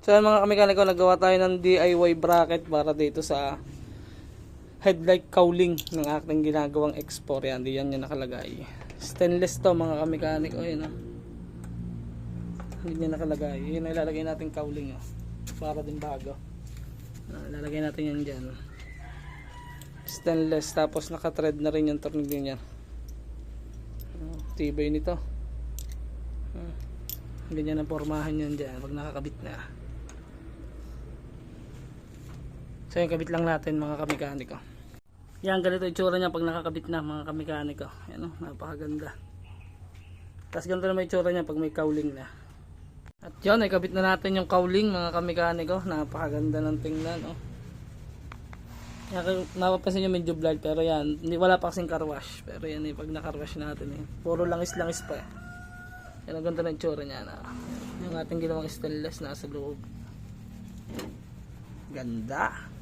So yan mga kamekaniko, nagawa tayo ng DIY bracket para dito sa headlight cowling ng ating ginagawang X4. Yan, di yan yung nakalagay. Stainless to mga kamekaniko. Ayun, hindi niya nakalagay. Yun ang ilalagay natin cowling, para din bago. Ilalagay natin yan dyan. Stainless, tapos naka-thread na rin yung tornilyo niya. Tibay nito. Ganyan ang pormahan yan dyan pag nakakabit na. So yung kabit lang natin mga kamekaniko. Yan, ganito itsura niya pag nakakabit na mga kamekaniko. Yan, napakaganda. Tapos ganito na may itsura niya pag may cowling na. At yun, ay kabit na natin yung cowling mga kamekaniko. Napakaganda ng tingnan. Yan, mapapansin nyo medyo blurred, pero yan, wala pa kasing carwash. Pero yan, pag nakarwash natin, puro langis-langis pa. Yan, ang ganda ng itsura niya. Yung ating ginawang stainless nasa loob. Ganda.